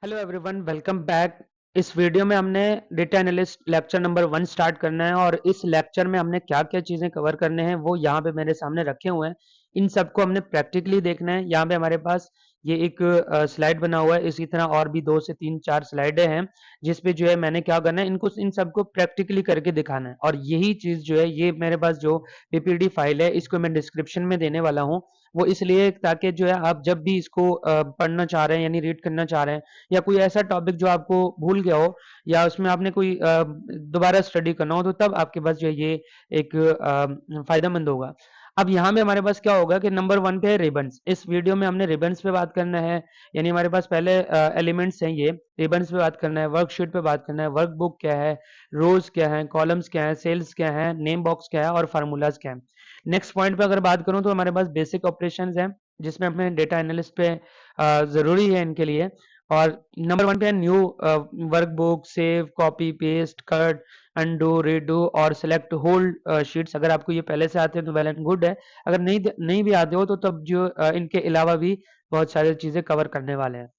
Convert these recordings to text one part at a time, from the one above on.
Hello everyone, welcome back. इस video में हमने data analyst lecture number 1 start करना है और इस लेक्चर में हमने क्या-क्या चीज़ें कवर करने हैं वो यहाँ पे मेरे सामने रखे हुए हैं। इन सबको हमने प्रैक्टिकली देखना है। यहाँ पे हमारे पास ये एक स्लाइड बना हुआ है। इसी तरह और भी 2 से 3-4 स्लाइडें हैं जिस पे जो है मैंने क्या करना है, इनको इन सबको प्रैक्टिकली करके दिखाना है और यही चीज़ जो है ये मेरे पास जो पीपीटी फाइल है इसको मैं डिस्क्रिप्शन में देने वाला हूँ। वो इसलिए ताकि जो है आप जब भी इसको पढ़ना चाह रहे हैं यानी रीड करना चाह रहे हैं या कोई ऐसा टॉपिक जो आपको भूल गया हो या उसमें आपने कोई दोबारा स्टडी करना हो तो तब आपके पास जो है ये एक फायदेमंद होगा। अब यहाँ पे हमारे पास क्या होगा कि नंबर 1 पे है रिबन्स। इस वीडियो में हमने रिबन्स पे बात करना है, यानी हमारे पास पहले एलिमेंट्स हैं ये, रिबन्स पे बात करना है, वर्कशीट पे बात करना है, वर्कबुक क्या है, रोज क्या है, कॉलम्स क्या है, सेल्स क्या है, नेम बॉक्स क्या है और फार्मूलाज क्या है। नेक्स्ट पॉइंट पे अगर बात करूँ तो हमारे पास बेसिक ऑपरेशंस हैं जिसमें अपने डेटा एनालिस्ट पे ज़रूरी है इनके लिए। और नंबर 1 पे है new workbook, save, copy, paste, cut, undo, redo और सेलेक्ट होल्ड शीट्स। अगर आपको ये पहले से आते हैं तो वेल एंड गुड है। अगर नहीं भी आते हो तो तब जो इनके अलावा भी बहुत सारी चीज़ें कवर करने वाले हैं।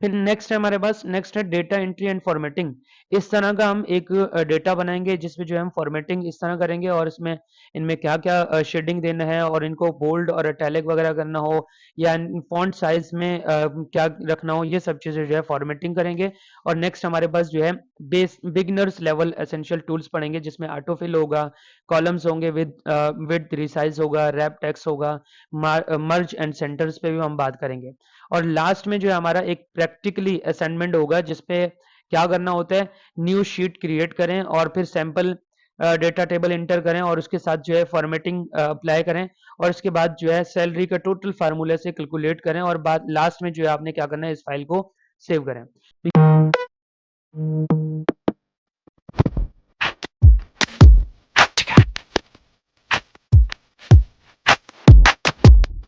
फिर नेक्स्ट है हमारे पास, नेक्स्ट है डेटा एंट्री एंड फॉर्मेटिंग। इस तरह का हम एक डेटा बनाएंगे जिसमें जो है हम फॉर्मेटिंग इस तरह करेंगे और इसमें इनमें क्या क्या शेडिंग देना है और इनको बोल्ड और इटैलिक वगैरह करना हो या फॉन्ट साइज में क्या रखना हो, ये सब चीजें जो है फॉर्मेटिंग करेंगे। और नेक्स्ट हमारे पास जो है base beginners level essential tools पढ़ेंगे जिसमें ऑटोफिल होगा, कॉलम्स होंगे विद रिसाइज होगा, रैप टेक्स्ट होगा, मर्ज एंड सेंटर्स पे भी हम बात करेंगे। और लास्ट में जो है हमारा एक प्रैक्टिकली असाइनमेंट होगा जिसपे क्या करना होता है, न्यू शीट क्रिएट करें और फिर सैंपल डेटा टेबल इंटर करें और उसके साथ जो है फॉर्मेटिंग अप्लाई करें और उसके बाद जो है सैलरी का टोटल फार्मूले से कैलकुलेट करें और बाद लास्ट में जो है आपने क्या करना है, इस फाइल को सेव करें।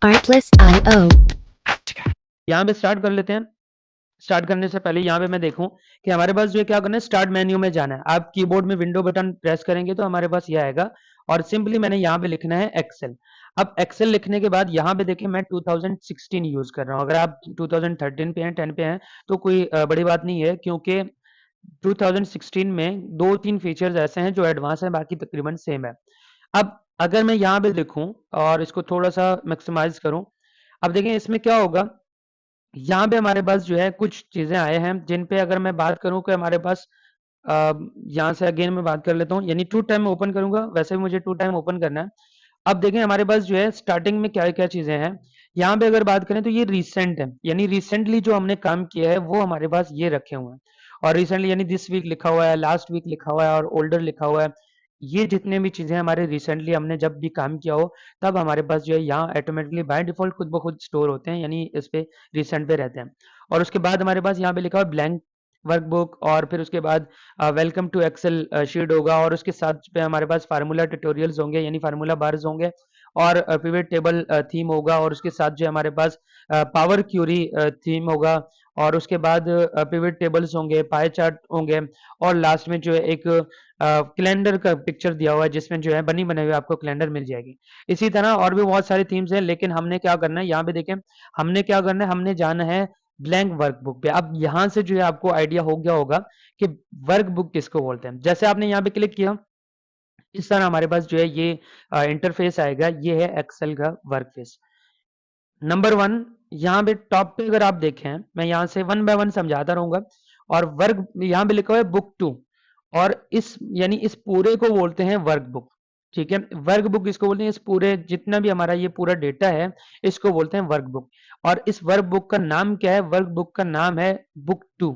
Artlist.io यहाँ पे स्टार्ट कर लेते हैं। स्टार्ट करने से पहले यहाँ पे मैं देखूं कि हमारे पास जो है क्या करना है, स्टार्ट मेन्यू में जाना है। आप कीबोर्ड में विंडो बटन प्रेस करेंगे तो हमारे पास ये आएगा और सिंपली मैंने यहाँ पे लिखना है एक्सेल। अब एक्सेल लिखने के बाद यहाँ पे देखिए मैं 2016 यूज कर रहा हूँ। अगर आप 2013 पे हैं, 10 पे हैं तो कोई बड़ी बात नहीं है, क्योंकि 2016 में 2-3 फीचर्स ऐसे हैं जो एडवांस हैं, बाकी तकरीबन सेम है। अब अगर मैं यहाँ पे देखूं और इसको थोड़ा सा मैक्सिमाइज करूं, अब देखें इसमें क्या होगा। यहाँ पे हमारे पास जो है कुछ चीजें आए हैं जिन पे अगर मैं बात करूं कि हमारे पास यहाँ से अगेन मैं बात कर लेता हूँ, यानी टू टाइम ओपन करूंगा, वैसे भी मुझे टू टाइम ओपन करना है। अब देखें हमारे पास जो है स्टार्टिंग में क्या क्या चीजें हैं। यहाँ पे अगर बात करें तो ये रिसेंट है, यानी रिसेंटली जो हमने काम किया है वो हमारे पास ये रखे हुए हैं। और रिसेंटली यानी दिस वीक लिखा हुआ है, लास्ट वीक लिखा हुआ है और ओल्डर लिखा हुआ है। ये जितने भी चीजें हमारे रिसेंटली हमने जब भी काम किया हो तब हमारे पास जो है यहाँ ऑटोमेटिकली बाय डिफॉल्ट खुद ब खुद स्टोर होते हैं, यानी इस पे रिसेंट पे रहते हैं। और उसके बाद हमारे पास यहाँ पे लिखा हुआ ब्लैंक वर्कबुक और फिर उसके बाद वेलकम टू एक्सेल शीट होगा और उसके साथ पे हमारे पास फार्मूला ट्यूटोरियल्स होंगे, यानी फार्मूला बार्स होंगे और पिवट टेबल थीम होगा और उसके साथ जो हमारे पास पावर क्यूरी थीम होगा और उसके बाद पिवट टेबल्स होंगे, पाई चार्ट होंगे और लास्ट में जो है एक कैलेंडर का पिक्चर दिया हुआ है जिसमें जो है बनी बनाई हुई आपको कैलेंडर मिल जाएगी। इसी तरह और भी बहुत सारी थीम्स हैं, लेकिन हमने क्या करना है यहाँ पे देखें, हमने क्या करना है, हमने जाना है ब्लैंक वर्कबुक पे। अब यहाँ से जो है आपको आइडिया हो गया होगा कि वर्कबुक किसको बोलते हैं। जैसे आपने यहाँ पे क्लिक किया, इस तरह हमारे पास जो है ये इंटरफेस आएगा। ये है एक्सेल का वर्कफेस। नंबर 1 यहाँ पे टॉप पे अगर आप देखें, मैं यहाँ से वन बाय वन समझाता रहूंगा। और वर्क यहाँ पे लिखा हुआ है बुक 2 और इस यानी इस पूरे को बोलते हैं वर्कबुक। ठीक है, वर्कबुक इसको बोलते हैं, इस पूरे जितना भी हमारा ये पूरा डेटा है इसको बोलते हैं वर्कबुक। और इस वर्कबुक का नाम क्या है, वर्कबुक का नाम है बुक 2।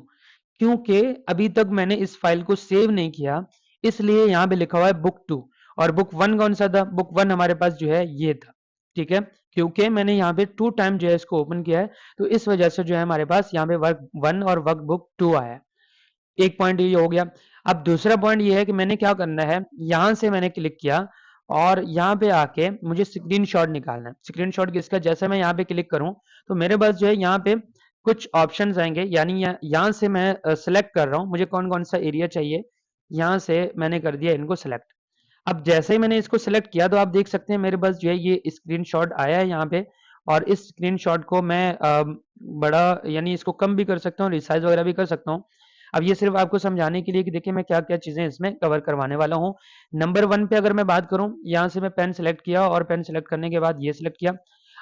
क्योंकि अभी तक मैंने इस फाइल को सेव नहीं किया, इसलिए यहाँ पे लिखा हुआ है बुक 2। और बुक 1 कौन सा था, बुक 1 हमारे पास जो है ये था। ठीक है, क्योंकि मैंने यहाँ पे 2 टाइम जो है इसको ओपन किया है तो इस वजह से जो है हमारे पास यहाँ पे वर्क 1 और वर्क बुक 2 आया है। एक पॉइंट ये हो गया। अब दूसरा पॉइंट ये है कि मैंने क्या करना है, यहाँ से मैंने क्लिक किया और यहाँ पे आके मुझे स्क्रीनशॉट निकालना है। स्क्रीनशॉट किसका, जैसे मैं यहाँ पे क्लिक करूँ तो मेरे पास जो है यहाँ पे कुछ ऑप्शंस आएंगे, यानी यहाँ से मैं सेलेक्ट कर रहा हूँ मुझे कौन कौन सा एरिया चाहिए। यहाँ से मैंने कर दिया इनको सेलेक्ट। अब जैसे ही मैंने इसको सेलेक्ट किया तो आप देख सकते हैं मेरे पास जो है ये स्क्रीनशॉट आया है यहाँ पे। और इस स्क्रीनशॉट को मैं बड़ा यानी इसको कम भी कर सकता हूँ, रिसाइज वगैरह भी कर सकता हूँ। अब ये सिर्फ आपको समझाने के लिए कि देखिए मैं क्या-क्या चीज़ें इसमें कवर करवाने वाला हूँ। नंबर 1 पे अगर मैं बात करूँ, यहाँ से मैं पेन सेलेक्ट किया और पेन सेलेक्ट करने के बाद ये सेलेक्ट किया।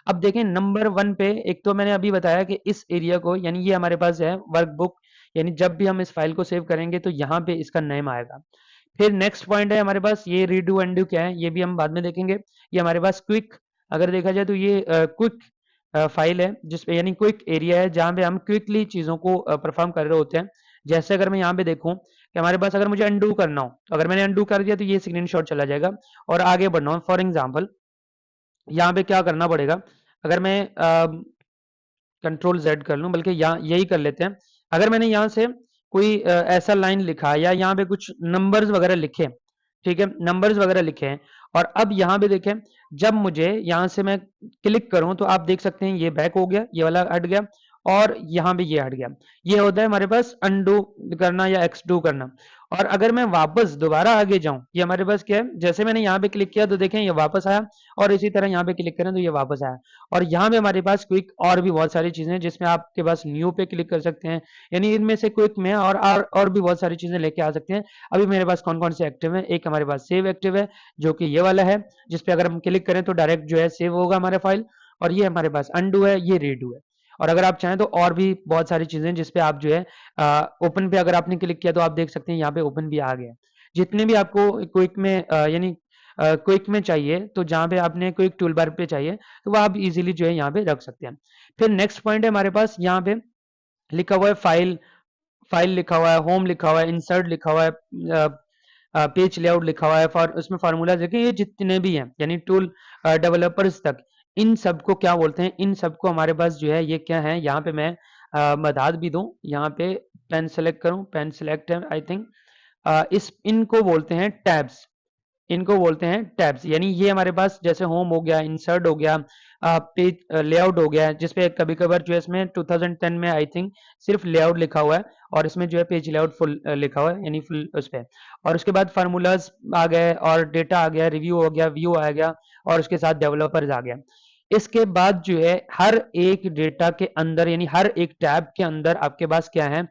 अब देखें नंबर 1 पे एक तो मैंने अभी बताया कि इस एरिया को यानी ये हमारे पास है वर्कबुक, यानी जब भी हम इस फाइल को सेव करेंगे तो यहाँ पे इसका नेम आएगा। फिर नेक्स्ट पॉइंट है हमारे पास ये रीडू अनडू क्या है, ये भी हम बाद में देखेंगे। ये हमारे पास क्विक, अगर देखा जाए तो ये क्विक फाइल है जिसपे यानी क्विक एरिया है जहाँ पे हम क्विकली चीज़ों को परफॉर्म कर रहे होते हैं। जैसे अगर मैं यहाँ पे देखूँ कि हमारे पास अगर मुझे अनडू करना हो, तो अगर मैंने अनडू कर दिया तो ये स्क्रीनशॉट चला जाएगा और आगे बढ़ना हो। फॉर एग्जांपल यहाँ पे क्या करना पड़ेगा, अगर मैं कंट्रोल जेड कर लूँ, बल्कि यहाँ यही कर लेते हैं। अगर मैंने यहाँ से कोई ऐसा लाइन लिखा या यहाँ पे कुछ नंबर्स वगैरह लिखे, ठीक है, नंबर्स वगैरह लिखे हैं और अब यहाँ पे देखें, जब मुझे यहाँ से मैं क्लिक करूँ तो आप देख सकते हैं ये बैक हो गया, ये वाला हट गया और यहाँ पे ये हट गया। ये होता है हमारे पास अनडू करना या एक्सडू करना। और अगर मैं वापस दोबारा आगे जाऊँ, ये हमारे पास क्या है, जैसे मैंने यहाँ पे क्लिक किया तो देखें ये वापस आया और इसी तरह यहाँ पे क्लिक करें तो ये वापस आया। और यहाँ पे हमारे पास क्विक और भी बहुत सारी चीज़ें हैं जिसमें आपके पास न्यू पे क्लिक कर सकते हैं, यानी इनमें से क्विक में और भी बहुत सारी चीज़ें लेके आ सकते हैं। अभी मेरे पास कौन-कौन से एक्टिव है, एक हमारे पास सेव एक्टिव है जो कि ये वाला है, जिस पे अगर हम क्लिक करें तो डायरेक्ट जो है सेव होगा हमारा फाइल। और ये हमारे पास अनडू है, ये रीडू है। और अगर आप चाहें तो और भी बहुत सारी चीज़ें जिस पे आप जो है ओपन पे अगर आपने क्लिक किया तो आप देख सकते हैं यहाँ पे ओपन भी आ गया। जितने भी आपको क्विक में यानी क्विक में चाहिए, तो जहाँ पे आपने क्विक टूल बार पे चाहिए तो वो आप इजीली जो है यहाँ पे रख सकते हैं। फिर नेक्स्ट पॉइंट है हमारे पास यहाँ पे लिखा हुआ है फाइल, फाइल लिखा हुआ है, होम लिखा हुआ है, इंसर्ट लिखा हुआ है, पेज लेआउट लिखा हुआ है, फॉर उसमें फार्मूला देखिए, ये जितने भी हैं यानी टूल डेवलपर्स तक, इन सबको क्या बोलते हैं, इन सबको हमारे पास जो है ये क्या है, यहाँ पे मैं बता भी दूं, यहाँ पे पेन सेलेक्ट करूं, पेन सेलेक्ट है आई थिंक, इस इनको बोलते हैं टैब्स, इनको बोलते हैं टैब्स। यानी ये हमारे पास जैसे होम हो गया, इंसर्ट हो गया, पेज लेआउट हो गया, जिसपे कभी कभार जो है इसमें 2010 में आई थिंक सिर्फ लेआउट लिखा हुआ है और इसमें जो है पेज लेआउट फुल लिखा हुआ है, यानी फुल उस पे। और उसके बाद फार्मूलाज आ गए और डेटा आ गया, रिव्यू हो गया, व्यू आ गया और उसके साथ डेवलपर्स आ गया। इसके बाद जो है हर एक डेटा के अंदर यानी हर एक टैब के अंदर आपके पास क्या है,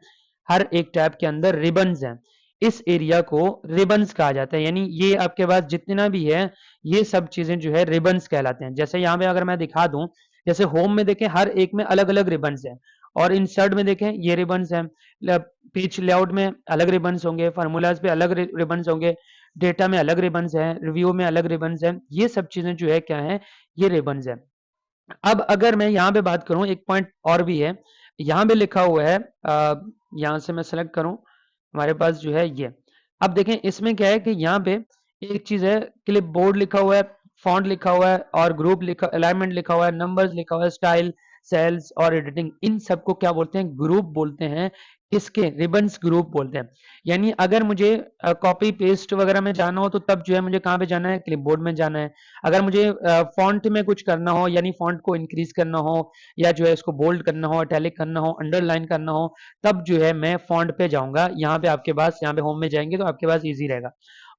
हर एक टैब के अंदर रिबन्स हैं। इस एरिया को रिबन्स कहा जाता है, यानी ये आपके पास जितना भी है ये सब चीजें जो है रिबन्स कहलाते हैं। जैसे यहाँ पे अगर मैं दिखा दूं, जैसे होम में देखें हर एक में अलग अलग रिबन्स हैं और इंसर्ट में देखें ये रिबन्स हैं, पेज लेआउट में अलग रिबन्स होंगे, फार्मूलाज पे अलग रिबन्स होंगे, डेटा में अलग रिबन्स हैं, रिव्यू में अलग रिबन्स हैं, ये सब चीजें जो है क्या है, ये रिबन्स हैं। अब अगर मैं यहाँ पे बात करूँ, एक पॉइंट और भी है, यहाँ पे लिखा हुआ है, यहाँ से मैं सेलेक्ट करूँ, हमारे पास जो है ये। अब देखें इसमें क्या है कि यहाँ पे एक चीज़ है, क्लिपबोर्ड लिखा हुआ है, फॉन्ट लिखा हुआ है और ग्रुप लिखा, अलाइनमेंट लिखा हुआ है, नंबर्स लिखा हुआ है, स्टाइल, सेल्स और एडिटिंग, इन सबको क्या बोलते हैं, ग्रुप बोलते हैं। किसके, रिबन्स ग्रुप बोलते हैं। यानी अगर मुझे कॉपी पेस्ट वगैरह में जाना हो तो तब जो है मुझे कहाँ पे जाना है, क्लिपबोर्ड में जाना है। अगर मुझे फॉन्ट में कुछ करना हो, यानी फॉन्ट को इंक्रीज करना हो या जो है इसको बोल्ड करना हो, इटैलिक करना हो, अंडरलाइन करना हो, तब जो है मैं फॉन्ट पे जाऊंगा। यहाँ पे आपके पास, यहाँ पे होम में जाएंगे तो आपके पास इजी रहेगा।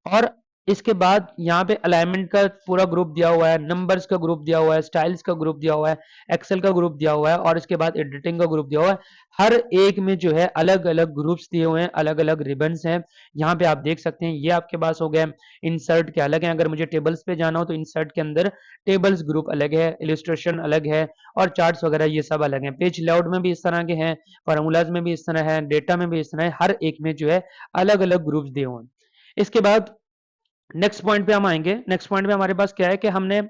और इसके बाद यहाँ पे अलाइनमेंट का पूरा ग्रुप दिया हुआ है, नंबर्स का ग्रुप दिया हुआ है, स्टाइल्स का ग्रुप दिया हुआ है, एक्सेल का ग्रुप दिया हुआ है और इसके बाद एडिटिंग का ग्रुप दिया हुआ है। हर एक में जो है अलग अलग ग्रुप्स दिए हुए हैं, अलग अलग रिबन्स हैं। यहाँ पे आप देख सकते हैं, ये आपके पास हो गए इंसर्ट के अलग हैं। अगर मुझे टेबल्स पे जाना हो तो इंसर्ट के अंदर टेबल्स ग्रुप अलग है, इलिस्ट्रेशन अलग है और चार्ट्स वगैरह ये सब अलग है। पेज लेआउट में भी इस तरह के हैं, फार्मूलाज में भी इस तरह है, डेटा में भी इस तरह है, हर एक में जो है अलग अलग ग्रुप्स दिए हुए हैं। इसके बाद नेक्स्ट पॉइंट पे हम आएंगे। नेक्स्ट पॉइंट पे हमारे पास क्या है कि हमने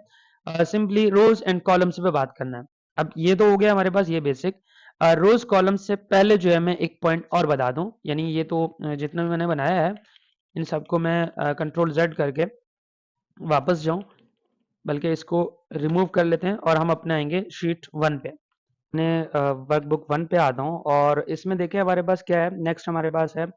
सिंपली रोज एंड कॉलम्स पे बात करना है। अब ये तो हो गया हमारे पास ये बेसिक। रोज कॉलम्स से पहले जो है मैं एक पॉइंट और बता दूं, यानी ये तो जितना भी मैंने बनाया है इन सबको मैं कंट्रोल जेड करके वापस जाऊं, बल्कि इसको रिमूव कर लेते हैं और हम अपने आएंगे शीट 1 पे। मैं वर्कबुक 1 पे आता हूँ और इसमें देखिए हमारे पास क्या है, नेक्स्ट हमारे पास है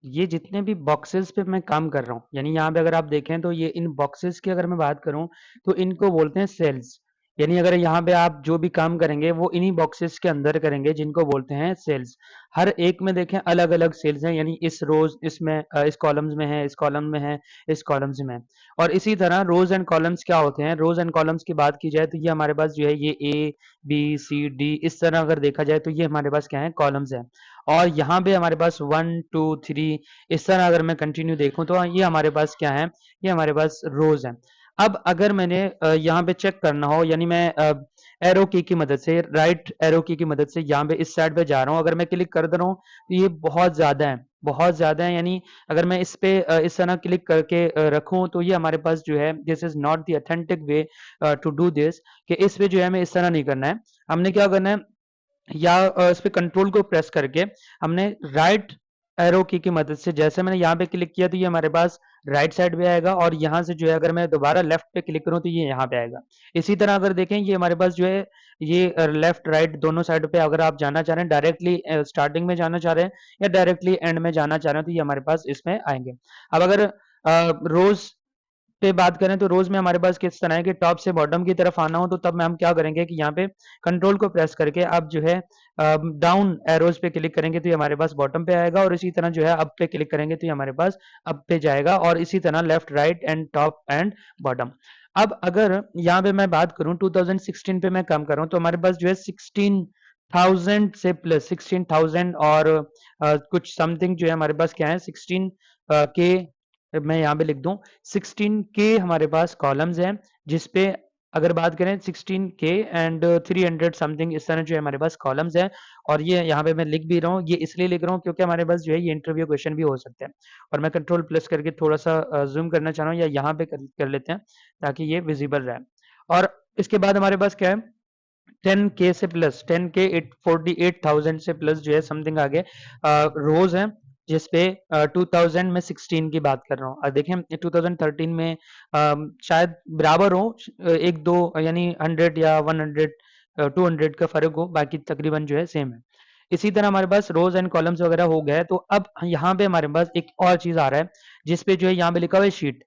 ये जितने भी बॉक्सेस पे मैं काम कर रहा हूँ, यानी यहाँ पे अगर आप देखें तो ये इन बॉक्सेस की अगर मैं बात करूँ तो इनको बोलते हैं सेल्स। यानी अगर यहाँ पे आप जो भी काम करेंगे वो इन्हीं बॉक्सेस के अंदर करेंगे जिनको बोलते हैं सेल्स। हर एक में देखें अलग अलग सेल्स हैं, यानी इस रोज इसमें इस कॉलम्स में है, इस कॉलम में है, इस कॉलम्स में है। और इसी तरह रोज एंड कॉलम्स क्या होते हैं, रोज एंड कॉलम्स की बात की जाए तो ये हमारे पास जो है ये ए बी सी डी इस तरह अगर देखा जाए तो ये हमारे पास क्या है, कॉलम्स है। और यहाँ पे हमारे पास 1 2 3 इस तरह अगर मैं कंटिन्यू देखूं तो ये हमारे पास क्या है, ये हमारे पास रोज है। अब अगर मैंने यहाँ पे चेक करना हो, यानी मैं एरो की मदद से, राइट एरो की मदद से यहाँ पे इस साइड पे जा रहा हूँ, अगर मैं क्लिक कर दे रहा हूँ तो ये बहुत ज्यादा है, बहुत ज्यादा है। यानी अगर मैं इस पे इस तरह क्लिक करके रखूं तो ये हमारे पास जो है, this is not the authentic way to do this, कि इस पे जो है हमें इस तरह नहीं करना है। हमने क्या करना है, या इस पे कंट्रोल को प्रेस करके हमने राइट एरो की मदद से, जैसे मैंने यहाँ पे क्लिक किया तो ये हमारे पास राइट साइड पे आएगा, और यहाँ से जो है अगर मैं दोबारा लेफ्ट पे क्लिक करूँ तो ये यहाँ पे आएगा। इसी तरह अगर देखें ये हमारे पास जो है ये लेफ्ट राइट दोनों साइड पे अगर आप जाना चाह रहे हैं, डायरेक्टली स्टार्टिंग में जाना चाह रहे हैं या डायरेक्टली एंड में जाना चाह रहे हैं, तो ये हमारे पास इसमें आएंगे। अब अगर रोज पे बात करें तो रोज में हमारे पास किस तरह है कि टॉप से बॉटम की तरफ आना हो, तो तब में हम क्या करेंगे कि यहाँ पे कंट्रोल को प्रेस करके आप जो है डाउन एरोज पे क्लिक करेंगे तो ये हमारे पास बॉटम पे आएगा, और इसी तरह जो है अप पे क्लिक करेंगे तो ये हमारे पास अप पे जाएगा, और इसी तरह left right and top and bottom. अब अगर यहाँ पे मैं बात करूं 2016 पे मैं काम कर रहा हूँ, तो हमारे पास जो है 16,000 से प्लस 16,000 और कुछ समथिंग जो है हमारे पास क्या है 16 के, मैं यहाँ पे लिख दूं 16 के हमारे पास कॉलम्स हैं, जिसपे अगर बात करें 16 के एंड 300 समथिंग इस तरह जो है हमारे पास कॉलम्स हैं। और ये यहाँ पे मैं लिख भी रहा हूँ, ये इसलिए लिख रहा हूँ क्योंकि हमारे पास जो है ये इंटरव्यू क्वेश्चन भी हो सकते हैं। और मैं कंट्रोल प्लस करके थोड़ा सा जूम करना चाह रहा हूँ, या यहाँ पे कर लेते हैं ताकि ये विजिबल रहे। और इसके बाद हमारे पास क्या है, 10K से प्लस 10K 48,000 से प्लस जो है समथिंग आगे रोज है, जिसपे 2000 में 16 की बात कर रहा हूँ। देखें 2013 में शायद बराबर हो, एक दो यानी 100 या 100 200 का फर्क हो, बाकी तकरीबन जो है सेम है। इसी तरह हमारे पास रोज एंड कॉलम्स वगैरह हो गए। तो अब यहाँ पे हमारे पास एक और चीज आ रहा है, जिसपे जो है यहाँ पे लिखा हुआ है शीट।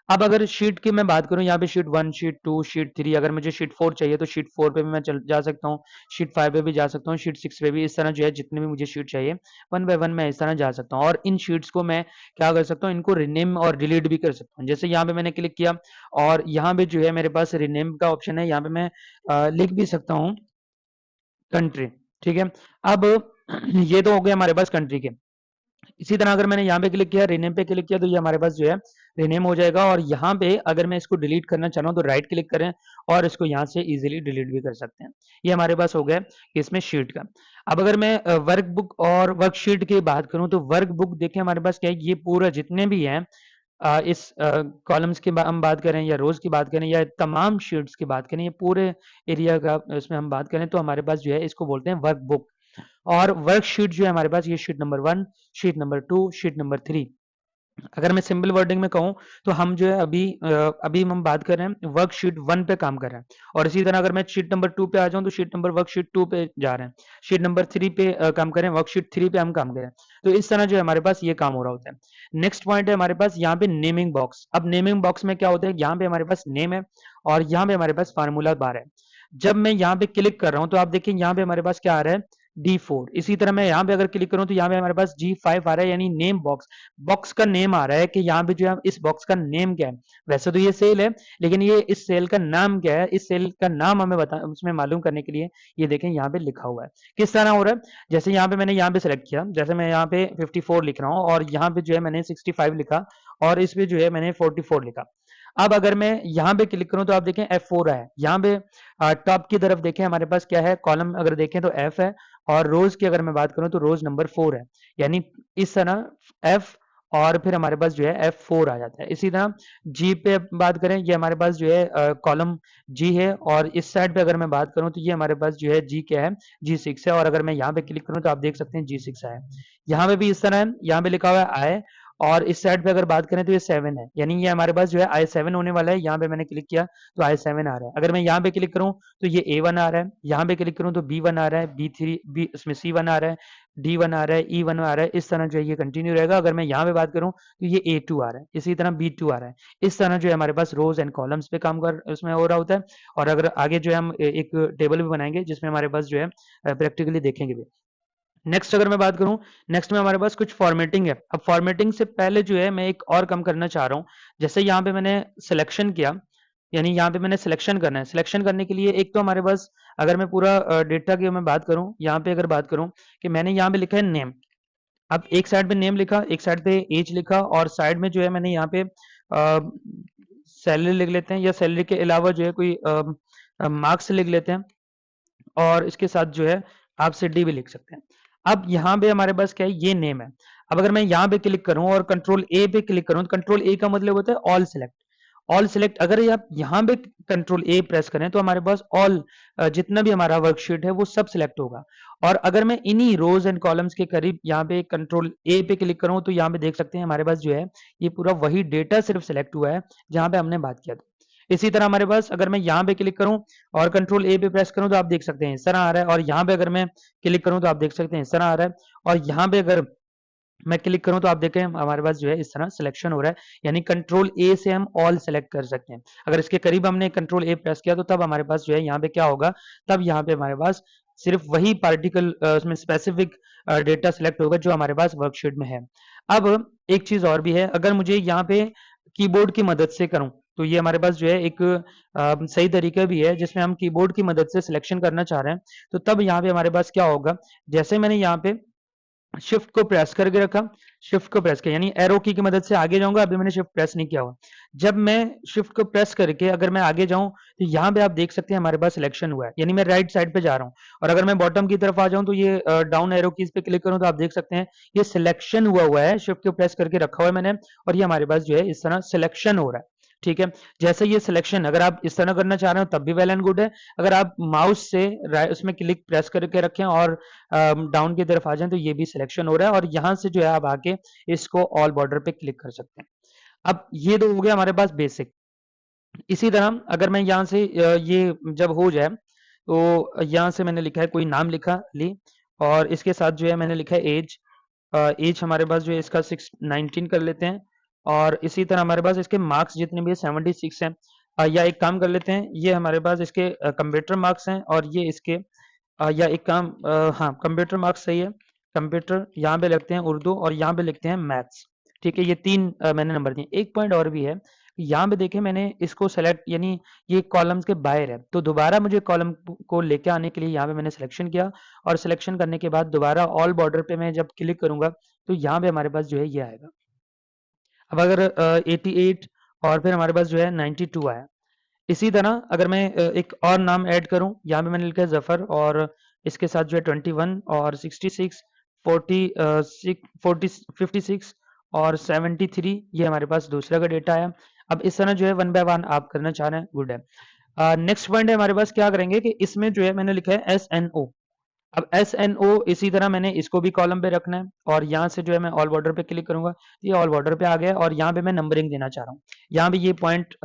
अब अगर शीट की मैं बात करूं, यहाँ पे शीट 1 शीट 2 शीट 3, अगर मुझे शीट 4 चाहिए तो शीट 4 पे भी मैं चल जा सकता हूँ, शीट 5 पे भी जा सकता हूँ, शीट 6 पे भी, इस तरह जो है जितने भी मुझे शीट चाहिए वन बाय वन मैं इस तरह जा सकता हूँ। और इन शीट्स को मैं क्या कर सकता हूँ, इनको रिनेम और डिलीट भी कर सकता हूँ। जैसे यहाँ पे मैंने क्लिक किया और यहाँ पे जो है मेरे पास रिनेम का ऑप्शन है, यहाँ पे मैं लिख भी सकता हूँ कंट्री। ठीक है, अब ये तो हो गया हमारे पास कंट्री के। इसी तरह अगर मैंने यहाँ पे क्लिक किया, रीनेम पे क्लिक किया, तो ये हमारे पास जो है रीनेम हो जाएगा। और यहाँ पे अगर मैं इसको डिलीट करना चाह रहा हूँ तो राइट क्लिक करें और इसको यहाँ से इजीली डिलीट भी कर सकते हैं। ये हमारे पास हो गया इसमें शीट का। अब अगर मैं वर्कबुक और वर्कशीट की बात करूं तो वर्कबुक देखें हमारे पास क्या है, ये पूरा जितने भी हैं इस कॉलम्स की हम बात करें या रोज की बात करें या तमाम शीट्स की बात करें, ये पूरे एरिया का इसमें हम बात करें तो हमारे पास जो है इसको बोलते हैं वर्कबुक। और वर्कशीट जो है हमारे पास ये sheet number 1, sheet number 2, sheet number 3। अगर मैं सिंपल वर्डिंग में कहूँ तो हम जो है अभी हम बात कर रहे हैं वर्कशीट 1 पे काम कर रहे हैं। और इसी तरह अगर मैं शीट नंबर 2 पे आ जाऊं तो शीट नंबर वर्कशीट 2 पे जा रहे हैं, शीट नंबर 3 पे काम करें, वर्कशीट 3 पे हम काम करें। तो इस तरह जो है हमारे पास ये काम हो रहा होता है। नेक्स्ट पॉइंट है हमारे पास यहाँ पे नेमिंग बॉक्स। अब नेमिंग बॉक्स में क्या होता है, यहाँ पे हमारे पास नेम है और यहाँ पे हमारे पास फार्मूला बार है। जब मैं यहाँ पे क्लिक कर रहा हूँ तो आप देखिए यहाँ पे हमारे पास क्या आ रहा है, D4। इसी तरह मैं यहाँ पे अगर क्लिक करूँ तो यहाँ पे हमारे पास G5 आ रहा है, यानी नेम बॉक्स। बॉक्स का नेम आ रहा है कि यहाँ पे जो है इस बॉक्स का नेम क्या है। वैसे तो ये सेल है, लेकिन ये इस सेल का नाम क्या है, इस सेल का नाम हमें बता उसमें मालूम करने के लिए ये देखें यहाँ पे लिखा हुआ है। किस तरह हो रहा है, जैसे यहाँ पे मैंने यहाँ पे सेलेक्ट किया, जैसे मैं यहाँ पे 54 लिख रहा हूँ और यहाँ पे जो है मैंने 65 लिखा और इस पे जो है मैंने 44 लिखा। अब अगर मैं यहाँ पे क्लिक करूं तो आप देखें F4 है। यहाँ पे टॉप की तरफ देखें हमारे पास क्या है, कॉलम अगर देखें तो F है, और रोज की अगर मैं बात करूं तो रोज नंबर 4 है। यानी इस तरह F और फिर हमारे पास जो है F4 आ जाता है। इसी तरह G पे बात करें, ये हमारे पास जो है कॉलम G है, और इस साइड पे अगर मैं बात करूं तो ये हमारे पास जो है G क्या है, G6 है। और अगर मैं यहाँ पे क्लिक करूं तो आप देख सकते हैं G6 है। यहाँ पे भी इस तरह है, यहाँ पे लिखा हुआ है I, और इस साइड पे अगर बात करें तो ये 7 है, यानी ये हमारे पास जो है I7 होने वाला है। यहाँ पे मैंने क्लिक किया तो I7 आ रहा है। अगर मैं यहाँ पे क्लिक करूँ तो ये A1 आ रहा है, यहाँ पे क्लिक करूँ तो B1 आ रहा है, B3 B इसमें C1 आ रहा है, D1 आ रहा है, E1 आ रहा है। इस तरह जो है ये कंटिन्यू रहेगा। अगर मैं यहाँ पे बात करूँ तो ये A2 आ रहा है, इसी तरह B2 आ रहा है। इस तरह जो है हमारे पास रोज एंड कॉलम्स पे काम कर उसमें हो रहा होता है। और अगर आगे जो है हम एक टेबल भी बनाएंगे जिसमें हमारे पास जो है प्रैक्टिकली देखेंगे भी। नेक्स्ट अगर मैं बात करूं, नेक्स्ट में हमारे पास कुछ फॉर्मेटिंग है। अब फॉर्मेटिंग से पहले जो है मैं एक और काम करना चाह रहा हूं। जैसे यहाँ पे मैंने सिलेक्शन किया, यानी यहाँ पे मैंने सिलेक्शन करना है। सिलेक्शन करने के लिए एक तो हमारे पास, अगर मैं पूरा डेटा की मैं बात करूं, यहाँ पे अगर बात करूं कि मैंने यहाँ पे लिखा है नेम। अब एक साइड पे नेम लिखा, एक साइड पे एज लिखा, और साइड में जो है मैंने यहाँ पे सैलरी लिख लेते हैं, या सैलरी के अलावा जो है कोई मार्क्स लिख लेते हैं, और इसके साथ जो है आप सिटी भी लिख सकते हैं। अब यहाँ पे हमारे पास क्या है, ये नेम है। अब अगर मैं यहाँ पे क्लिक करूं और कंट्रोल ए पे क्लिक करूं, तो कंट्रोल ए का मतलब होता है ऑल सिलेक्ट। ऑल सिलेक्ट, अगर आप यहाँ पे कंट्रोल ए प्रेस करें तो हमारे पास ऑल जितना भी हमारा वर्कशीट है वो सब सिलेक्ट होगा। और अगर मैं इन्हीं रोज एंड कॉलम्स के करीब यहाँ पे कंट्रोल ए पे क्लिक करूं तो यहाँ पे देख सकते हैं हमारे पास जो है ये पूरा वही डेटा सिर्फ सिलेक्ट हुआ है जहां पे हमने बात किया था। इसी तरह हमारे पास अगर मैं यहाँ पे क्लिक करूं और कंट्रोल ए पे प्रेस करूं तो आप देख सकते हैं इस तरह आ रहा है। और यहाँ पे अगर मैं क्लिक करूं तो आप देख सकते हैं इस तरह आ रहा है। और यहाँ पे अगर मैं क्लिक करूं तो आप देखें हमारे पास जो है इस तरह सिलेक्शन हो रहा है, यानी कंट्रोल ए से हम ऑल सेलेक्ट कर सकते हैं। अगर इसके करीब हमने कंट्रोल ए प्रेस किया तो तब हमारे पास जो है यहाँ पे क्या होगा, तब यहाँ पे हमारे पास सिर्फ वही पार्टिकल उसमें स्पेसिफिक डेटा सेलेक्ट होगा जो हमारे पास वर्कशीट में है। अब एक चीज और भी है, अगर मुझे यहाँ पे कीबोर्ड की मदद से करूं तो ये हमारे पास जो है एक सही तरीका भी है जिसमें हम कीबोर्ड की मदद से सिलेक्शन करना चाह रहे हैं। तो तब यहाँ पे हमारे पास क्या होगा, जैसे मैंने यहाँ पे शिफ्ट को प्रेस करके रखा, शिफ्ट को प्रेस किया, यानी एरो की मदद से आगे जाऊंगा। अभी मैंने शिफ्ट प्रेस नहीं किया हुआ। जब मैं शिफ्ट को प्रेस करके अगर मैं आगे जाऊं तो यहाँ पे आप देख सकते हैं हमारे पास सिलेक्शन हुआ है, यानी मैं राइट साइड पे जा रहा हूँ। और अगर मैं बॉटम की तरफ आ जाऊं तो ये डाउन एरो कीज पे क्लिक करूं तो आप देख सकते हैं ये सिलेक्शन हुआ है, शिफ्ट को प्रेस करके रखा हुआ है मैंने, और ये हमारे पास जो है इस तरह सिलेक्शन हो रहा है। ठीक है, जैसे ये सिलेक्शन अगर आप इस तरह करना चाह रहे हो तब भी वेल एंड गुड है। अगर आप माउस से उसमें क्लिक प्रेस करके रखें और डाउन की तरफ आ जाएं तो ये भी सिलेक्शन हो रहा है, और यहाँ से जो है आप आके इसको ऑल बॉर्डर पे क्लिक कर सकते हैं। अब ये तो हो गया हमारे पास बेसिक। इसी तरह अगर मैं यहाँ से ये जब हो जाए तो यहाँ से मैंने लिखा है कोई नाम लिखा ली, और इसके साथ जो है मैंने लिखा है एज। एज हमारे पास जो है इसका 19 कर लेते हैं। और इसी तरह हमारे पास इसके मार्क्स जितने भी है 76 हैं। या एक काम कर लेते हैं, ये हमारे पास इसके कंप्यूटर मार्क्स हैं, और ये इसके या एक काम हाँ कंप्यूटर मार्क्स सही है। कंप्यूटर यहाँ पे लिखते हैं उर्दू, और यहाँ पे लिखते हैं मैथ्स। ठीक है, ये 3 मैंने नंबर दिए। एक पॉइंट और भी है, यहाँ पे देखें मैंने इसको सेलेक्ट, यानी ये कॉलम्स के बाहर है, तो दोबारा मुझे कॉलम को लेके आने के लिए यहाँ पे मैंने सिलेक्शन किया, और सिलेक्शन करने के बाद दोबारा ऑल बॉर्डर पे मैं जब क्लिक करूंगा तो यहाँ पे हमारे पास जो है ये आएगा। अब अगर 88 और फिर हमारे पास जो है 92 आया। इसी तरह अगर मैं एक और नाम ऐड करूं, यहाँ पे मैंने लिखा है जफर, और इसके साथ जो है 21 और 66 40 56 और 73, ये हमारे पास दूसरा का डेटा है। अब इस तरह जो है वन बाय वन आप करना चाह रहे हैं, गुड है। नेक्स्ट पॉइंट है हमारे पास, क्या करेंगे कि इसमें जो है मैंने लिखा है SNO। अब SNO इसी तरह मैंने इसको भी कॉलम पे रखना है, और यहाँ से जो है मैं ऑल बॉर्डर पे क्लिक करूंगा, ये ऑल बॉर्डर पे आ गया, और यहाँ पे मैं नंबरिंग देना चाह रहा हूँ। यहाँ पे ये पॉइंट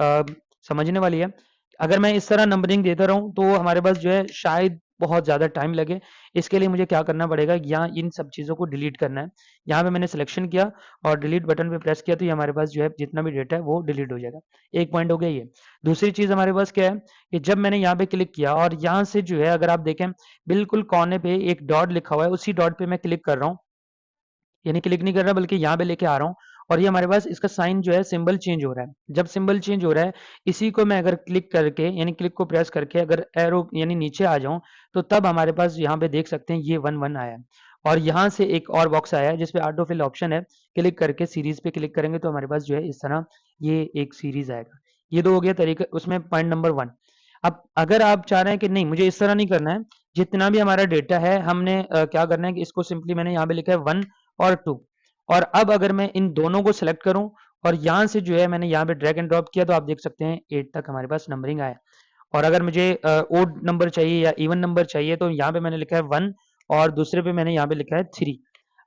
समझने वाली है। अगर मैं इस तरह नंबरिंग देता रहूं तो हमारे पास जो है शायद बहुत ज़्यादा टाइम लगे। इसके लिए मुझे क्या करना पड़ेगा, यहाँ इन सब चीज़ों को डिलीट करना है। यहाँ पे मैंने सिलेक्शन किया और डिलीट बटन पे प्रेस किया, तो ये हमारे पास जो है जितना भी डेटा है वो डिलीट हो जाएगा। एक पॉइंट हो गया ये। दूसरी चीज़ हमारे पास क्या है कि जब मैंने यहाँ पे क्लिक किया और यहाँ से जो है अगर आप देखें बिल्कुल कोने पे एक डॉट लिखा हुआ है, उसी डॉट पे मैं क्लिक कर रहा हूँ, यानी क्लिक नहीं कर रहा बल्कि यहाँ पे लेके आ रहा हूँ, और ये हमारे पास इसका साइन जो है सिंबल चेंज हो रहा है। जब सिंबल चेंज हो रहा है, इसी को मैं अगर क्लिक करके यानी क्लिक को प्रेस करके अगर एरो यानी नीचे आ जाऊं तो तब हमारे पास यहाँ पे देख सकते हैं ये 1 1 आया है। और यहाँ से एक और बॉक्स आया है जिसपे ऑटो फिल ऑप्शन है, क्लिक करके सीरीज पे क्लिक करेंगे तो हमारे पास जो है इस तरह ये एक सीरीज आएगा। ये तो हो गया तरीका उसमें पॉइंट नंबर 1। अब अगर आप चाह रहे हैं कि नहीं मुझे इस तरह नहीं करना है, जितना भी हमारा डेटा है हमने क्या करना है कि इसको सिंपली मैंने यहाँ पे लिखा है 1 और 2, और अब अगर मैं इन दोनों को सिलेक्ट करूं और यहाँ से जो है मैंने यहाँ पे ड्रैग एंड ड्रॉप किया तो आप देख सकते हैं 8 तक हमारे पास नंबरिंग आया। और अगर मुझे ओड नंबर चाहिए या इवन नंबर चाहिए तो यहाँ पे मैंने लिखा है 1 और दूसरे पे मैंने यहाँ पे लिखा है 3।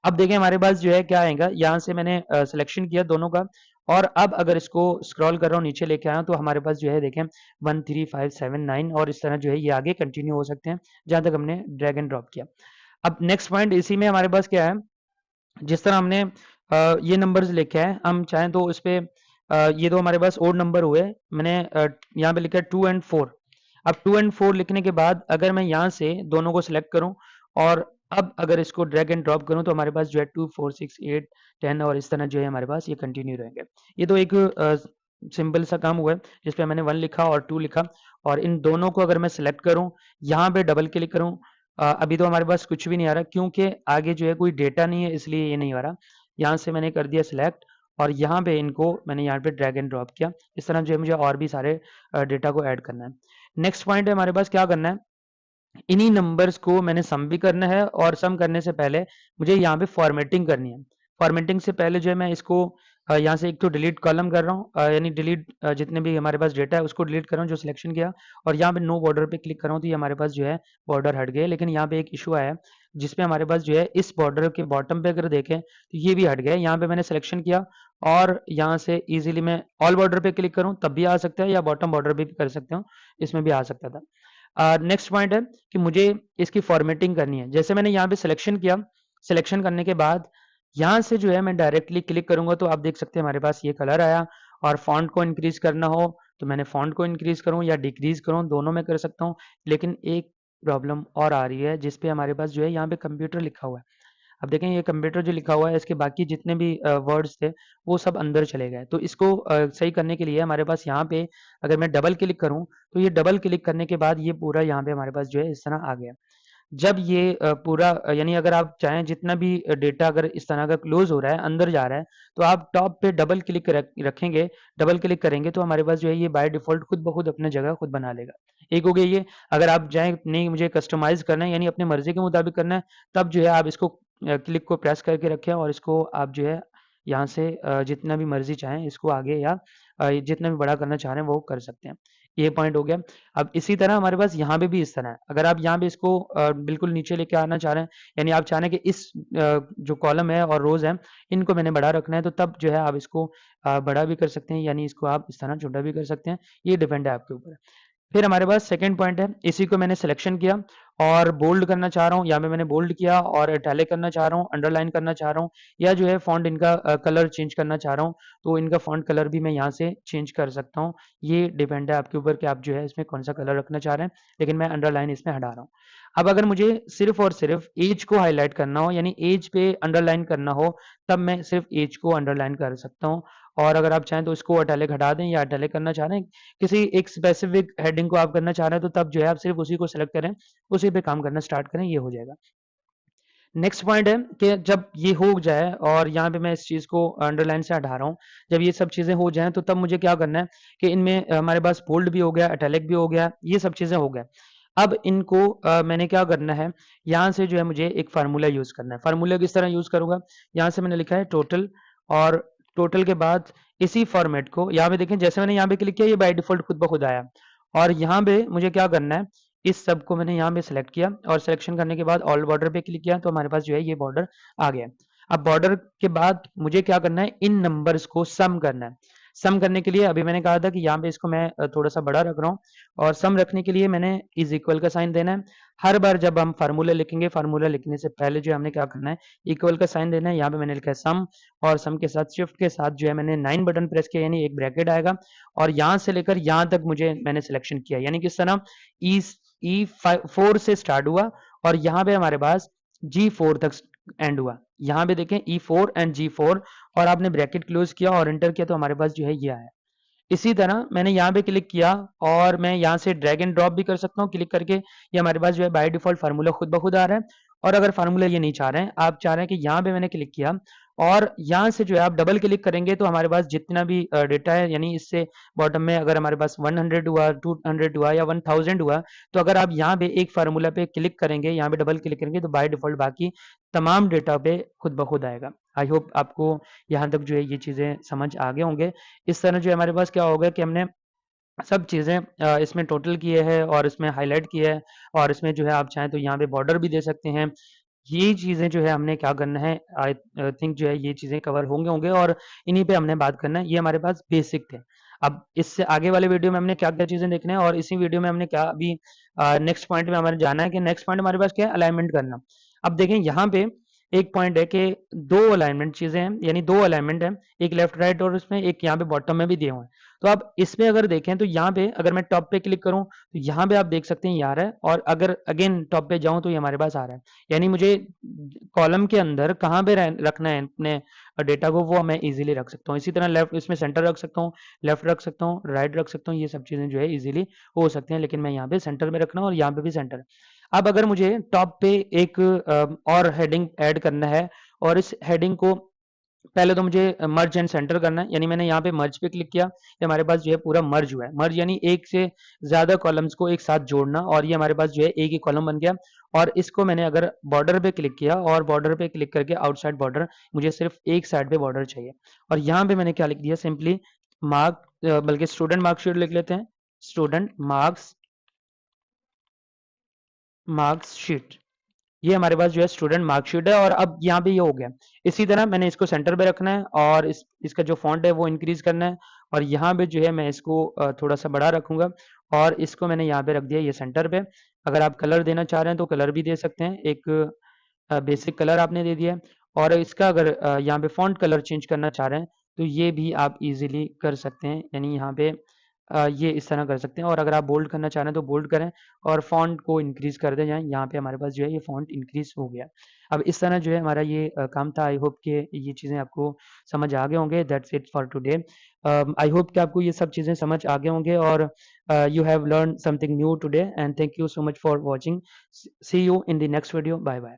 अब देखें हमारे पास जो है क्या आएगा, यहाँ से मैंने सिलेक्शन किया दोनों का, और अब अगर इसको स्क्रॉल कर रहा हूँ नीचे लेके आया, तो हमारे पास जो है देखें 1 3 5 7 9, और इस तरह जो है ये आगे कंटिन्यू हो सकते हैं जहां तक हमने ड्रैग एंड ड्रॉप किया। अब नेक्स्ट पॉइंट इसी में हमारे पास क्या है, जिस तरह हमने ये नंबर्स लिखे हैं, हम चाहें तो इस पे ये तो हमारे पास ओड नंबर हुए, मैंने यहाँ पे लिखा है 2 एंड 4। अब 2 एंड 4 लिखने के बाद अगर मैं यहाँ से दोनों को सिलेक्ट करूँ और अब अगर इसको ड्रैग एंड ड्रॉप करूँ, तो हमारे पास जो है 2 4 6 8 10 और इस तरह जो है हमारे पास ये कंटिन्यू रहेंगे। ये तो एक सिंपल सा काम हुआ है जिसपे मैंने 1 लिखा और 2 लिखा, और इन दोनों को अगर मैं सिलेक्ट करूँ, यहाँ पे डबल क्लिक करूँ, अभी तो हमारे पास कुछ भी नहीं आ रहा क्योंकि आगे जो है कोई डेटा नहीं है, इसलिए ये नहीं आ रहा। यहाँ से मैंने कर दिया सिलेक्ट, और यहाँ पे इनको मैंने यहाँ पे ड्रैग एंड ड्रॉप किया। इस तरह जो है मुझे और भी सारे डेटा को ऐड करना है। नेक्स्ट पॉइंट है हमारे पास क्या करना है, इन्हीं नंबर्स को मैंने सम भी करना है, और सम करने से पहले मुझे यहाँ पे फॉर्मेटिंग करनी है। फॉर्मेटिंग से पहले जो है मैं इसको यहाँ से एक तो डिलीट कॉलम कर रहा हूँ, यानी डिलीट जितने भी हमारे पास डेटा है उसको डिलीट कर रहा हूँ जो सिलेक्शन किया, और यहाँ पे नो बॉर्डर पे क्लिक कर रहा हूँ, तो ये हमारे पास जो है बॉर्डर हट गए। लेकिन यहाँ पे एक इशू आया जिसपे हमारे पास जो है इस बॉर्डर के बॉटम पे अगर देखें तो ये भी हट गया। यहाँ पे मैंने सिलेक्शन किया और यहाँ से इजीली मैं ऑल बॉर्डर पे क्लिक करूँ तब भी आ सकता है, या बॉटम बॉर्डर पे भी कर सकते हो, इसमें भी आ सकता था। नेक्स्ट पॉइंट है कि मुझे इसकी फॉर्मेटिंग करनी है। जैसे मैंने यहाँ पे सिलेक्शन किया, सिलेक्शन करने के बाद यहाँ से जो है मैं डायरेक्टली क्लिक करूंगा, तो आप देख सकते हैं हमारे पास ये कलर आया। और फॉन्ट को इंक्रीज करना हो तो मैंने फॉन्ट को इंक्रीज करूं या डिक्रीज करूं, दोनों में कर सकता हूं। लेकिन एक प्रॉब्लम और आ रही है जिसपे हमारे पास जो है यहाँ पे कंप्यूटर लिखा हुआ है। अब देखें ये कंप्यूटर जो लिखा हुआ है, इसके बाकी जितने भी वर्ड्स थे वो सब अंदर चले गए। तो इसको सही करने के लिए हमारे पास यहाँ पे अगर मैं डबल क्लिक करूँ, तो ये डबल क्लिक करने के बाद ये पूरा यहाँ पे हमारे पास जो है इस तरह आ गया। जब ये पूरा यानी अगर आप चाहें जितना भी डेटा अगर इस तरह का क्लोज हो रहा है, अंदर जा रहा है, तो आप टॉप पे डबल क्लिक रखेंगे, डबल क्लिक करेंगे तो हमारे पास जो है ये बाय डिफॉल्ट खुद ब खुद अपने जगह खुद बना लेगा। एक हो गया ये। अगर आप चाहें नहीं मुझे कस्टमाइज करना है यानी अपने मर्जी के मुताबिक करना है, तब जो है आप इसको क्लिक को प्रेस करके रखें और इसको आप जो है यहाँ से जितना भी मर्जी चाहें इसको आगे या जितना भी बड़ा करना चाह रहे हैं वो कर सकते हैं। ये पॉइंट हो गया। अब इसी तरह हमारे पास यहाँ पे भी इस तरह है। अगर आप यहाँ पे इसको बिल्कुल नीचे लेके आना चाह रहे हैं, यानी आप चाह रहे हैं कि इस जो कॉलम है और रोज है इनको मैंने बड़ा रखना है, तो तब जो है आप इसको बड़ा भी कर सकते हैं, यानी इसको आप इस तरह छोटा भी कर सकते हैं। ये डिपेंड है आपके ऊपर। फिर हमारे पास सेकंड पॉइंट है, इसी को मैंने सिलेक्शन किया और बोल्ड करना चाह रहा हूँ, यहाँ पे मैंने बोल्ड किया, और इटैलिक करना चाह रहा हूँ, अंडरलाइन करना चाह रहा हूँ, या जो है फॉन्ट इनका कलर चेंज करना चाह रहा हूँ, तो इनका फॉन्ट कलर भी मैं यहाँ से चेंज कर सकता हूँ। ये डिपेंड है आपके ऊपर कि आप जो है इसमें कौन सा कलर रखना चाह रहे हैं, लेकिन मैं अंडरलाइन इसमें हटा रहा हूँ। अब अगर मुझे सिर्फ और सिर्फ एज को हाईलाइट करना हो, यानी एज पे अंडरलाइन करना हो, तब मैं सिर्फ एज को अंडरलाइन कर सकता हूँ। और अगर आप चाहें तो इसको इटैलिक हटा दें, या इटैलिक करना चाह रहे हैं किसी एक स्पेसिफिक हेडिंग को आप करना चाह रहे हैं, तो तब जो है आप सिर्फ उसी को सेलेक्ट करें, उसी पे काम करना स्टार्ट करें, ये हो जाएगा। नेक्स्ट पॉइंट है कि जब ये हो जाए, और यहाँ पे मैं इस चीज़ को अंडरलाइन से हटा रहा हूँ, जब ये सब चीज़ें हो जाएं तो तब मुझे क्या करना है कि इनमें हमारे पास बोल्ड भी हो गया, इटैलिक भी हो गया, ये सब चीज़ें हो गए। अब इनको मैंने क्या करना है, यहाँ से जो है मुझे एक फार्मूला यूज़ करना है। फार्मूला किस तरह यूज़ करूँगा, यहाँ से मैंने लिखा है टोटल, और टोटल के बाद इसी फॉर्मेट को यहाँ पे देखें, जैसे मैंने यहाँ पे क्लिक किया ये बाय डिफॉल्ट खुद ब खुद आया। और यहाँ पे मुझे क्या करना है, इस सब को मैंने यहाँ पे सिलेक्ट किया, और सिलेक्शन करने के बाद ऑल बॉर्डर पे क्लिक किया, तो हमारे पास जो है ये बॉर्डर आ गया। अब बॉर्डर के बाद मुझे क्या करना है, इन नंबर्स को सम करना है। सम करने के लिए अभी मैंने कहा था कि यहाँ पे इसको मैं थोड़ा सा बड़ा रख रहा हूँ, और सम रखने के लिए मैंने इज इक्वल का साइन देना है। हर बार जब हम फार्मूला लिखेंगे, फार्मूला लिखने से पहले जो हमने क्या करना है, इक्वल का साइन देना है। यहाँ पे मैंने लिखा है सम, और सम के साथ शिफ्ट के साथ जो है मैंने 9 बटन प्रेस किया, यानी एक ब्रैकेट आएगा, और यहाँ से लेकर यहाँ तक मुझे मैंने सिलेक्शन किया, यानी किस तरह E4 से स्टार्ट हुआ, और यहाँ पे हमारे पास G4 तक एंड हुआ। यहाँ पे देखें E4 एंड G4, और आपने ब्रैकेट क्लोज किया और एंटर किया, तो हमारे पास जो है ये आया। इसी तरह मैंने यहाँ पे क्लिक किया, और मैं यहाँ से ड्रैग एंड ड्रॉप भी कर सकता हूँ क्लिक करके। ये हमारे पास जो है बाय डिफॉल्ट फार्मूला खुद ब खुद आ रहा है। और अगर फार्मूला ये नहीं चाह रहे हैं, आप चाह रहे हैं कि यहाँ पे मैंने क्लिक किया, और यहाँ से जो है आप डबल क्लिक करेंगे, तो हमारे पास जितना भी डेटा है, यानी इससे बॉटम में अगर हमारे पास 100 हुआ, 200 हुआ, या 1000 हुआ, तो अगर आप यहाँ पे एक फार्मूला पे क्लिक करेंगे, यहाँ पे डबल क्लिक करेंगे, तो बाय डिफॉल्ट बाकी तमाम डेटा पे खुद ब खुद आएगा। आई होप आपको यहाँ तक जो है ये चीज़ें समझ आ गए होंगे। इस तरह जो है हमारे पास क्या होगा कि हमने सब चीज़ें इसमें टोटल किए हैं, और इसमें हाईलाइट किया है, और इसमें जो है आप चाहें तो यहाँ पे बॉर्डर भी दे सकते हैं, ये चीज़ें जो है हमने क्या करना है, आई थिंक जो है ये चीज़ें कवर होंगे और इन्हीं पे हमने बात करना है। ये हमारे पास बेसिक थे। अब इससे आगे वाले वीडियो में हमने क्या-क्या चीज़ें देखना है और इसी वीडियो में हमने क्या अभी नेक्स्ट पॉइंट में हमारे जाना है कि नेक्स्ट पॉइंट हमारे पास क्या है, अलाइनमेंट करना। अब देखें यहाँ पे एक पॉइंट है कि 2 अलाइनमेंट चीज़ें हैं, यानी 2 अलाइनमेंट हैं, एक लेफ्ट राइट और उसमें एक यहाँ पे बॉटम में भी दिए हुए हैं। तो आप इसमें अगर देखें तो यहाँ पे अगर मैं टॉप पे क्लिक करूँ, तो यहाँ पे आप देख सकते हैं ये आ रहा है और अगर अगेन टॉप पे जाऊँ तो ये हमारे पास आ रहा है। यानी मुझे कॉलम के अंदर कहाँ पे रखना है अपने डेटा को, वो मैं इजीली रख सकता हूँ। इसी तरह लेफ्ट इसमें सेंटर रख सकता हूँ, लेफ्ट रख सकता हूँ, राइट रख सकता हूँ, ये सब चीज़ें जो है इजीली हो सकती हैं, लेकिन मैं यहाँ पे सेंटर में रखना और यहाँ पे भी सेंटर। अब अगर मुझे टॉप पे एक और हेडिंग ऐड करना है और इस हेडिंग को पहले तो मुझे मर्ज एंड सेंटर करना है, यानी मैंने यहाँ पे मर्ज पे क्लिक किया, ये हमारे पास जो है पूरा मर्ज हुआ है। मर्ज यानी एक से ज़्यादा कॉलम्स को एक साथ जोड़ना, और ये हमारे पास जो है एक ही कॉलम बन गया। और इसको मैंने अगर बॉर्डर पे क्लिक किया और बॉर्डर पे क्लिक करके आउटसाइड बॉर्डर, मुझे सिर्फ एक साइड पे बॉर्डर चाहिए। और यहाँ पे मैंने क्या लिख दिया, सिंपली मार्क, बल्कि स्टूडेंट मार्कशीट लिख लेते हैं, स्टूडेंट मार्क्स शीट। ये हमारे पास जो है स्टूडेंट मार्कशीट है और अब यहाँ पे ये हो गया। इसी तरह मैंने इसको सेंटर पे रखना है और इसका जो फॉन्ट है वो इंक्रीज करना है, और यहाँ पे जो है मैं इसको थोड़ा सा बड़ा रखूंगा और इसको मैंने यहाँ पे रख दिया ये सेंटर पे। अगर आप कलर देना चाह रहे हैं तो कलर भी दे सकते हैं, एक बेसिक कलर आपने दे दिया है। और इसका अगर यहाँ पे फॉन्ट कलर चेंज करना चाह रहे हैं तो ये भी आप इजीली कर सकते हैं, यानी यहाँ पे ये इस तरह कर सकते हैं। और अगर आप बोल्ड करना चाह रहे हैं तो बोल्ड करें और फॉन्ट को इंक्रीज कर दें, यहाँ पे हमारे पास जो है ये फॉन्ट इंक्रीज हो गया। अब इस तरह जो है हमारा ये काम था। आई होप कि ये चीज़ें आपको समझ आ गए होंगे। That's it for today. I hope कि आपको ये सब चीज़ें समझ आ गए होंगे और you have learned something new today, and thank you so much for watching. See you in the next video. Bye bye.